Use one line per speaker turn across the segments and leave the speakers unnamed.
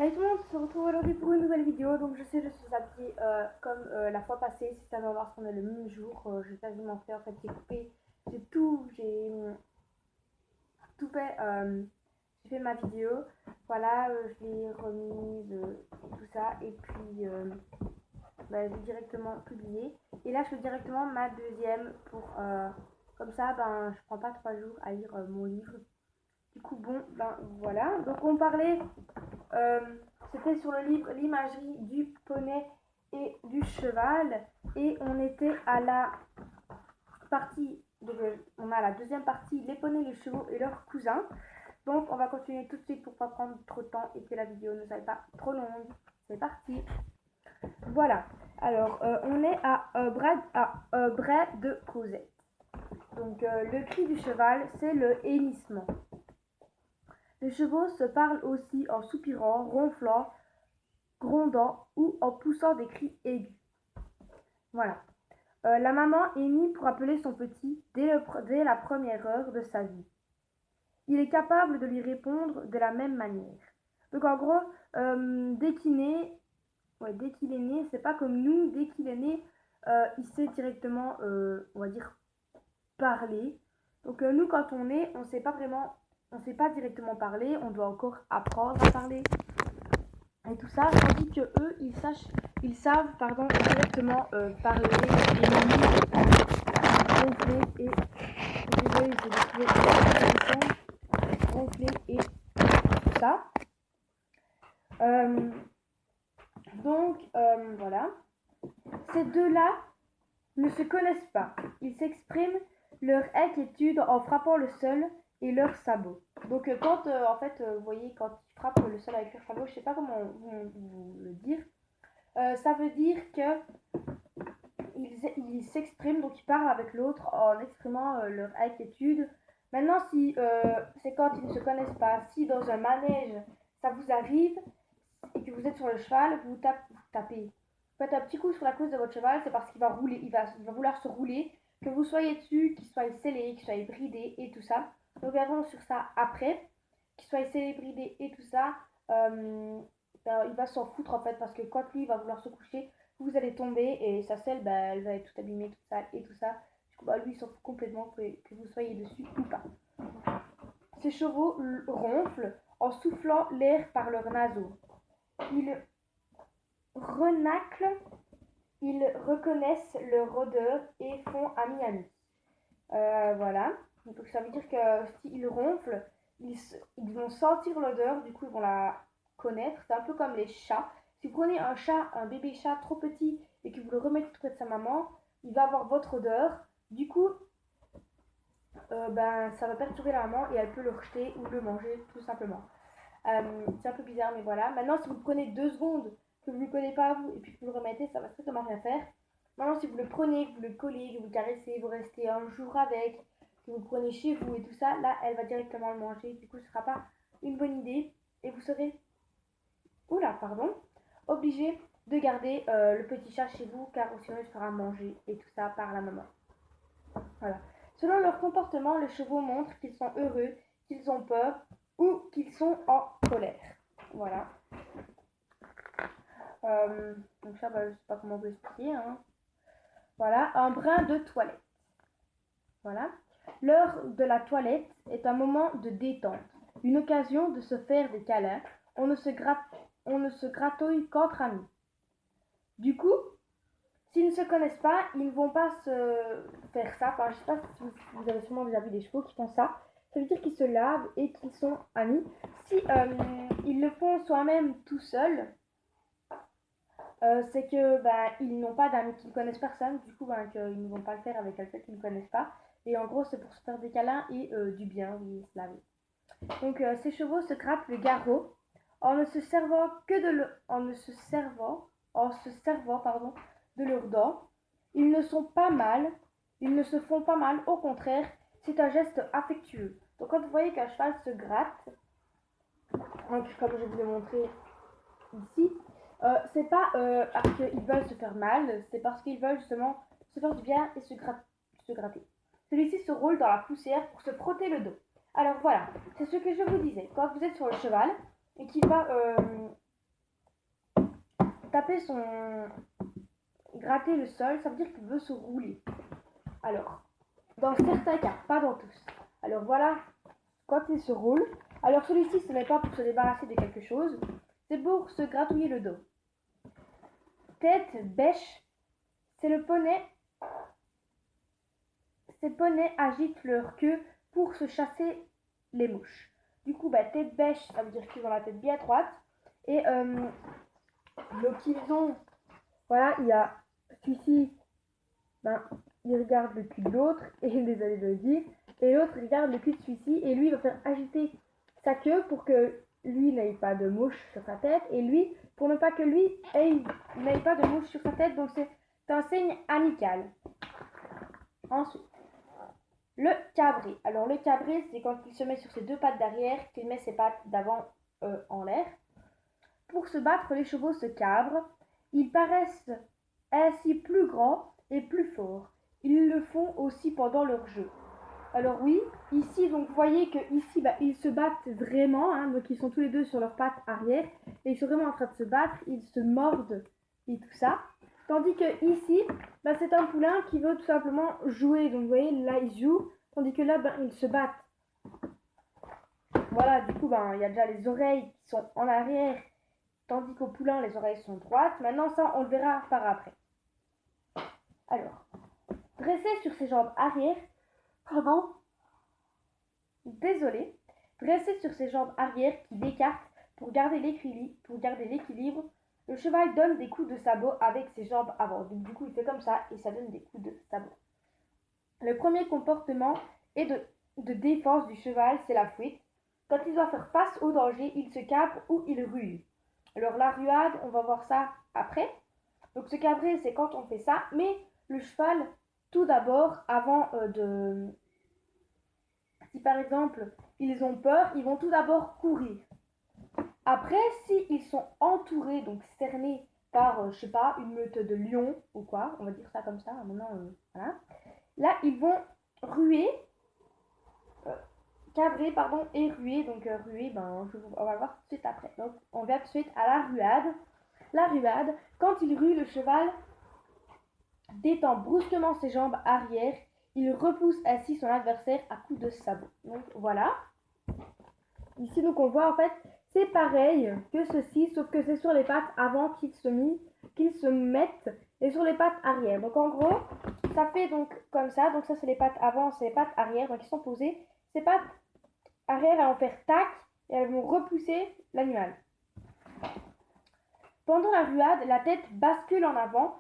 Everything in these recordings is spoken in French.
Salut tout le monde, on se retrouve aujourd'hui pour une nouvelle vidéo. Donc je sais, je suis habillée comme la fois passée. Si ça va voir qu'on est le même jour, j'ai quasiment fait. En fait, j'ai coupé, j'ai tout fait. J'ai fait ma vidéo. Voilà, je l'ai remise, tout ça. Et puis, je l'ai directement publié. Et là, je fais directement ma deuxième pour. Comme ça, ben, je prends pas 3 jours à lire mon livre. Du coup, bon, ben voilà. Donc on parlait. Euh, C'était sur le livre L'imagerie du poney et du cheval. Et on était à la partie. Donc, on a la deuxième partie, les poneys, les chevaux et leurs cousins. Donc on va continuer tout de suite pour pas prendre trop de temps et que la vidéo ne soit pas trop longue. C'est parti. Voilà. Alors on est à Bray de Cosette. Donc le cri du cheval, c'est le hennissement. Les chevaux se parlent aussi en soupirant, ronflant, grondant ou en poussant des cris aigus. Voilà. La maman est mise pour appeler son petit dès la première heure de sa vie. Il est capable de lui répondre de la même manière. Donc en gros, dès qu'il est né, c'est pas comme nous, dès qu'il est né, il sait directement, on va dire, parler. Donc nous, quand on est, on sait pas directement parler, on doit encore apprendre à parler et tout ça, tandis que eux, ils savent, directement parler et ronfler et désolé, ronfler et tout ça. Voilà. Ces deux-là ne se connaissent pas. Ils s'expriment leur inquiétude en frappant le sol et leurs sabots. Donc quand vous voyez quand ils frappent le sol avec leurs sabots, je sais pas comment vous le dire. Ça veut dire que ils s'expriment, donc ils parlent avec l'autre en exprimant leur inquiétude. Maintenant, si c'est quand ils ne se connaissent pas, si dans un manège ça vous arrive et que vous êtes sur le cheval, vous tapez. Vous faites un petit coup sur la cause de votre cheval, c'est parce qu'il va rouler, il va vouloir se rouler, que vous soyez dessus, qu'il soit scellé, qu'il soit bridé et tout ça. Nous verrons sur ça après, qu'il soit scellé, bridé et tout ça. Il va s'en foutre en fait parce que quand lui va vouloir se coucher, vous allez tomber et sa selle elle va être toute abîmée, toute sale et tout ça. Du coup lui il s'en fout complètement que vous soyez dessus ou pas. Ces chevaux ronflent en soufflant l'air par leurs naseaux. Ils renaclent, ils reconnaissent leur odeur et font ami-ami. Voilà. Donc ça veut dire que s'ils ronflent, ils vont sentir l'odeur, du coup ils vont la connaître. C'est un peu comme les chats. Si vous prenez un bébé chat trop petit et que vous le remettez près de sa maman, il va avoir votre odeur. Du coup, ça va perturber la maman et elle peut le rejeter ou le manger tout simplement. C'est un peu bizarre, mais voilà. Maintenant, si vous prenez 2 secondes, que vous ne le connaissez pas vous, et puis que vous le remettez, ça va strictement rien faire. Maintenant, si vous le prenez, que vous le collez, que vous le caressez, vous restez un jour avec, que vous le prenez chez vous et tout ça, là, elle va directement le manger. Du coup, ce ne sera pas une bonne idée. Et vous serez, obligé de garder le petit chat chez vous, car sinon il se fera manger et tout ça par la maman. Voilà. Selon leur comportement, les chevaux montrent qu'ils sont heureux, qu'ils ont peur ou qu'ils sont en colère. Voilà. Donc ça, je sais pas comment vous expliquer. Hein. Voilà, un brin de toilette. Voilà. L'heure de la toilette est un moment de détente, une occasion de se faire des câlins. On ne se gratouille qu'entre amis. Du coup, s'ils ne se connaissent pas, ils ne vont pas se faire ça. Enfin, je sais pas si vous avez sûrement déjà vu des chevaux qui font ça. Ça veut dire qu'ils se lavent et qu'ils sont amis. Si ils le font soi-même tout seuls, c'est que ils n'ont pas d'amis, qui ne connaissent personne. Du coup, qu'ils ne vont pas le faire avec quelqu'un qu'ils ne connaissent pas. Et en gros, c'est pour se faire des câlins et du bien, oui, se laver. Donc, ces chevaux se grattent le garrot en ne se servant de leurs dents. Ils ne sont pas mal, ils ne se font pas mal, au contraire, c'est un geste affectueux. Donc quand vous voyez qu'un cheval se gratte, donc comme je vous l'ai montré ici, c'est pas parce qu'ils veulent se faire mal, c'est parce qu'ils veulent justement se faire du bien et se gratter. Celui-ci se roule dans la poussière pour se frotter le dos. Alors voilà, c'est ce que je vous disais. Quand vous êtes sur le cheval et qu'il va taper gratter le sol, ça veut dire qu'il veut se rouler. Alors, dans certains cas, pas dans tous. Alors voilà, quand il se roule, alors celui-ci, ce n'est pas pour se débarrasser de quelque chose, c'est pour se gratouiller le dos. Tête bêche, c'est le poney. Ces poneys agitent leur queue pour se chasser les mouches. Du coup, tête bêche, ça veut dire qu'ils ont la tête bien droite. Et donc ils ont, voilà, il y a celui-ci, il regarde le cul de l'autre, et désolé de le dire, et l'autre regarde le cul de celui-ci, et lui il va faire agiter sa queue pour que lui n'ait pas de mouche sur sa tête, et lui, pour ne pas que lui n'ait pas de mouche sur sa tête, donc c'est un signe amical. Ensuite, le cabré. Alors le cabré, c'est quand il se met sur ses deux pattes d'arrière, qu'il met ses pattes d'avant en l'air. Pour se battre, les chevaux se cabrent. Ils paraissent ainsi plus grands et plus forts. Ils le font aussi pendant leur jeu. Alors oui, ici, donc vous voyez que ici, ils se battent vraiment. Donc ils sont tous les deux sur leurs pattes arrière. Et ils sont vraiment en train de se battre. Ils se mordent et tout ça. Tandis que ici, c'est un poulain qui veut tout simplement jouer. Donc vous voyez, là, ils jouent. Tandis que là, ils se battent. Voilà, du coup, il y a déjà les oreilles qui sont en arrière. Tandis qu'au poulain, les oreilles sont droites. Maintenant, ça, on le verra par après. Alors, dressé sur ses jambes arrière. Pardon. Désolé. Dressé sur ses jambes arrière qui l'écartent pour garder l'équilibre. Le cheval donne des coups de sabot avec ses jambes avant. Donc, du coup, il fait comme ça et ça donne des coups de sabot. Le premier comportement est de défense du cheval, c'est la fuite. Quand il doit faire face au danger, il se cabre ou il rue. Alors la ruade, on va voir ça après. Donc se cabrer, c'est quand on fait ça, mais le cheval, tout d'abord, avant si par exemple ils ont peur, ils vont tout d'abord courir. Après, s'ils sont entourés, donc cernés par, je sais pas, une meute de lions ou quoi, on va dire ça comme ça, maintenant, voilà. Là, ils vont ruer, cabrer, pardon, et ruer. Donc ruer, on va le voir tout de suite après. Donc on va tout de suite à la ruade. La ruade, quand il rue, le cheval détend brusquement ses jambes arrière. Il repousse ainsi son adversaire à coups de sabot. Donc voilà. Ici, donc on voit en fait, c'est pareil que ceci, sauf que c'est sur les pattes avant qu'ils se mettent et sur les pattes arrière. Donc en gros, ça fait donc comme ça. Donc ça, c'est les pattes avant, c'est les pattes arrière. Donc ils sont posées. Ces pattes arrière, elles vont faire tac et elles vont repousser l'animal. Pendant la ruade, la tête bascule en avant.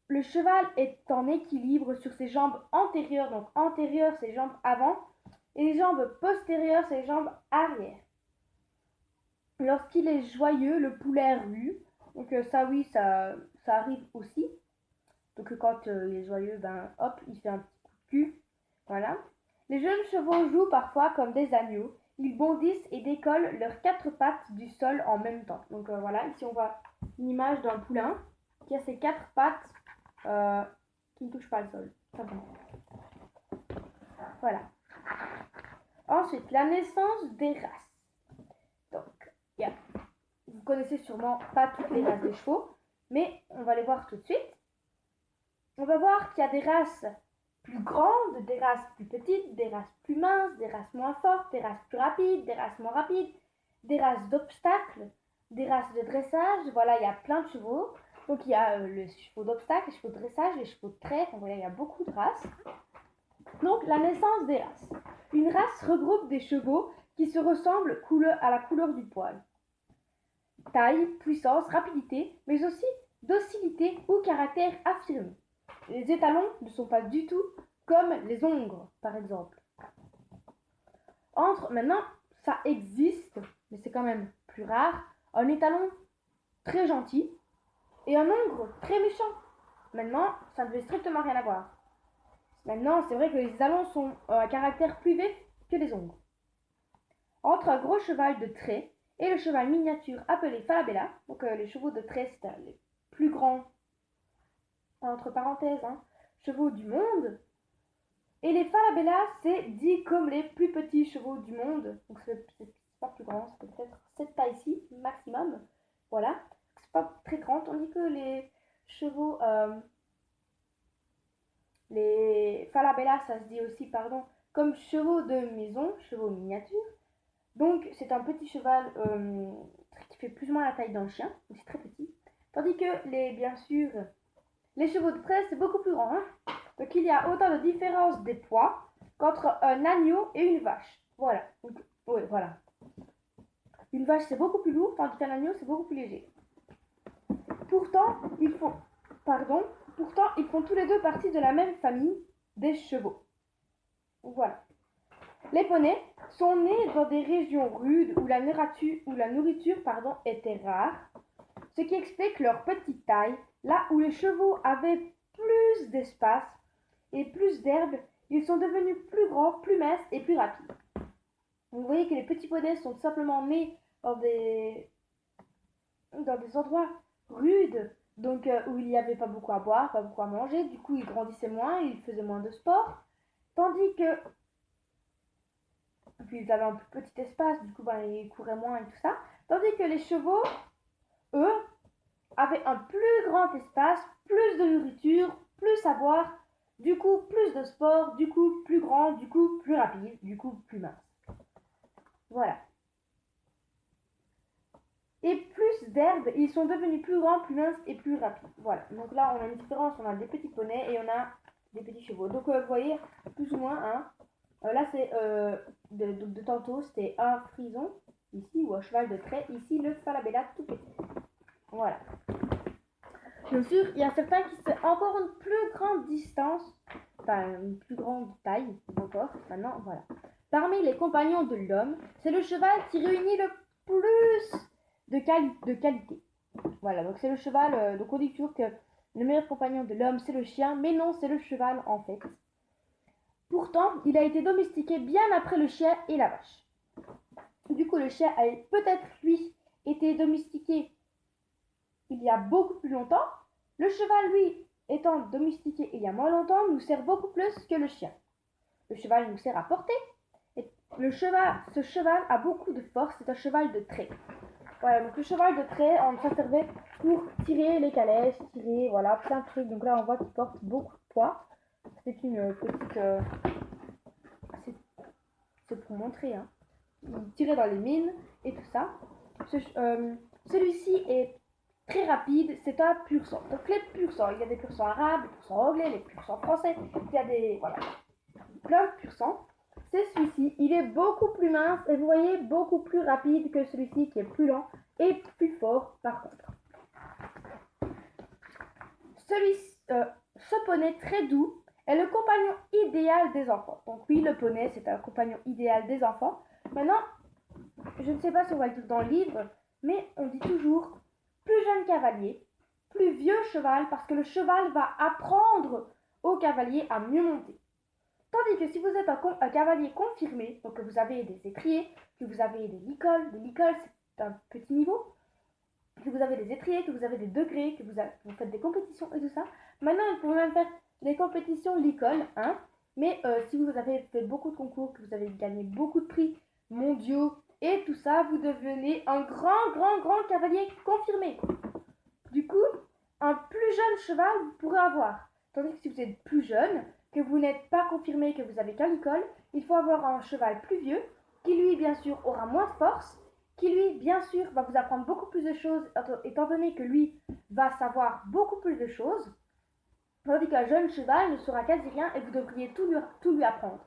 Le cheval est en équilibre sur ses jambes antérieures, donc antérieures, ses jambes avant, et les jambes postérieures, ses jambes arrière. Lorsqu'il est joyeux, le poulet rue. Donc ça, oui, ça arrive aussi. Donc quand il est joyeux, hop, il fait un petit coup de cul. Voilà. Les jeunes chevaux jouent parfois comme des agneaux. Ils bondissent et décollent leurs quatre pattes du sol en même temps. Donc voilà, ici on voit une image d'un poulain qui a ses quatre pattes qui ne touchent pas le sol. Voilà. Ensuite, la naissance des races. Donc, vous connaissez sûrement pas toutes les races des chevaux, mais on va les voir tout de suite. On va voir qu'il y a des races plus grandes, des races plus petites, des races plus minces, des races moins fortes, des races plus rapides, des races moins rapides, des races d'obstacles, des races de dressage. Voilà, il y a plein de chevaux. Donc il y a les chevaux d'obstacles, les chevaux de dressage, les chevaux de trait. Donc voilà, il y a beaucoup de races. Donc la naissance des races. Une race regroupe des chevaux qui se ressemblent à la couleur du poil. Taille, puissance, rapidité, mais aussi docilité ou caractère affirmé. Les étalons ne sont pas du tout comme les ongres, par exemple. Maintenant, ça existe, mais c'est quand même plus rare, un étalon très gentil et un ongre très méchant. Maintenant, ça ne veut strictement rien à voir. Maintenant, c'est vrai que les étalons sont à caractère plus vif que les ongres. Entre un gros cheval de trait et le cheval miniature appelé Falabella, donc les chevaux de trait, c'est les plus grands, entre parenthèses, chevaux du monde. Et les Falabella, c'est dit comme les plus petits chevaux du monde. Donc c'est pas plus grand, c'est peut-être cette taille-ci, maximum. Voilà. pas très grand, tandis que les chevaux, les falabella, ça se dit aussi, pardon, comme chevaux de maison, chevaux miniatures. Donc c'est un petit cheval qui fait plus ou moins la taille d'un chien, donc c'est très petit. Tandis que bien sûr, les chevaux de trait, c'est beaucoup plus grand. Hein. Donc il y a autant de différence des poids qu'entre un agneau et une vache. Voilà. Donc, oui, voilà. Une vache, c'est beaucoup plus lourd, tandis qu'un agneau, c'est beaucoup plus léger. Pourtant, ils font tous les deux partie de la même famille des chevaux. Voilà. Les poneys sont nés dans des régions rudes où la nourriture était rare, ce qui explique leur petite taille. Là où les chevaux avaient plus d'espace et plus d'herbe, ils sont devenus plus grands, plus minces et plus rapides. Vous voyez que les petits poneys sont simplement nés dans des endroits rudes, donc où il n'y avait pas beaucoup à boire, pas beaucoup à manger, du coup ils grandissaient moins, ils faisaient moins de sport, tandis que puis ils avaient un plus petit espace, du coup ils couraient moins et tout ça, tandis que les chevaux, eux, avaient un plus grand espace, plus de nourriture, plus à boire, du coup plus de sport, du coup plus grand, du coup plus rapide, du coup plus mince. Voilà. Et plus d'herbe, ils sont devenus plus grands, plus minces et plus rapides. Voilà. Donc là, on a une différence. On a des petits poneys et on a des petits chevaux. Donc vous voyez, plus ou moins, hein. Là, c'est de tantôt, c'était un frison, ici, ou un cheval de trait. Ici, le falabella tout petit. Voilà. Bien sûr, il y a certains qui sont encore une plus grande distance, enfin une plus grande taille encore. Maintenant, voilà. Parmi les compagnons de l'homme, c'est le cheval qui réunit le plus de qualité. Voilà, donc c'est le cheval, donc on dit toujours que le meilleur compagnon de l'homme c'est le chien, mais non, c'est le cheval en fait. Pourtant, il a été domestiqué bien après le chien et la vache. Du coup, le chien a peut-être lui été domestiqué il y a beaucoup plus longtemps. Le cheval, lui, étant domestiqué il y a moins longtemps, nous sert beaucoup plus que le chien. Le cheval nous sert à porter. Et ce cheval a beaucoup de force, c'est un cheval de trait. Voilà, donc le cheval de trait, ça servait pour tirer les calèches, tirer, voilà, plein de trucs. Donc là, on voit qu'il porte beaucoup de poids. C'est une petite... c'est pour montrer, hein. Il tirait dans les mines et tout ça. Celui-ci est très rapide, c'est un pur sang. Donc les pur sang, il y a des pur sang arabes, des pur sang anglais, des pur sang français. Il y a des... voilà, plein de pur sang. C'est celui-ci, il est beaucoup plus mince et vous voyez beaucoup plus rapide que celui-ci qui est plus lent et plus fort par contre. Ce poney très doux est le compagnon idéal des enfants. Donc oui, le poney c'est un compagnon idéal des enfants. Maintenant, je ne sais pas si on va le dire dans le livre, mais on dit toujours plus jeune cavalier, plus vieux cheval parce que le cheval va apprendre au cavalier à mieux monter. Tandis que si vous êtes un cavalier confirmé, donc que vous avez des étriers, que vous avez des licoles c'est un petit niveau, que vous avez des étriers, que vous avez des degrés, que vous faites des compétitions et tout ça, maintenant vous pouvez même faire des compétitions licoles, hein, mais si vous avez fait beaucoup de concours, que vous avez gagné beaucoup de prix mondiaux et tout ça, vous devenez un grand cavalier confirmé. Du coup, un plus jeune cheval vous pourrez avoir. Tandis que si vous êtes plus jeune, que vous n'êtes pas confirmé, que vous avez qu'un licol, il faut avoir un cheval plus vieux, qui lui, bien sûr, aura moins de force, qui lui, bien sûr, va vous apprendre beaucoup plus de choses, étant donné que lui va savoir beaucoup plus de choses, tandis qu'un jeune cheval ne saura quasi rien et vous devriez tout lui apprendre.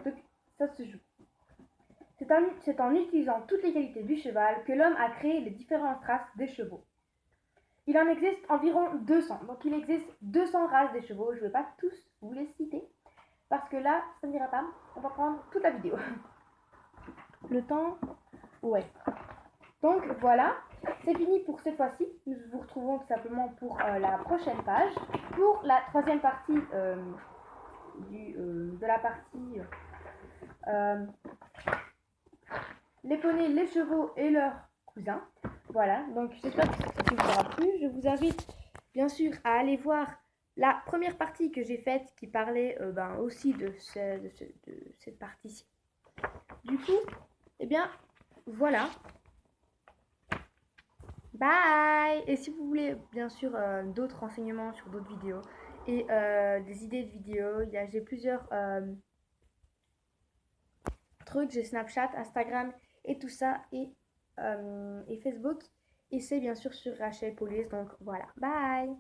Donc, ça se joue. C'est en utilisant toutes les qualités du cheval que l'homme a créé les différentes races des chevaux. Il en existe environ 200. Donc il existe 200 races des chevaux. Je ne vais pas tous vous les citer. Parce que là, ça n'ira pas. On va prendre toute la vidéo. Le temps, ouais. Donc voilà, c'est fini pour cette fois-ci. Nous vous retrouvons tout simplement pour la prochaine page. Pour la troisième partie de la partie les poneys, les chevaux et leurs cousins. Voilà, donc j'espère que ça vous aura plu. Je vous invite bien sûr à aller voir la première partie que j'ai faite qui parlait aussi de cette partie-ci. Du coup, eh bien, voilà. Bye! bye! Et si vous voulez, bien sûr, d'autres renseignements sur d'autres vidéos et des idées de vidéos, j'ai plusieurs trucs. J'ai Snapchat, Instagram et tout ça, et Facebook. Et c'est bien sûr sur Rachel Police. Donc voilà, bye!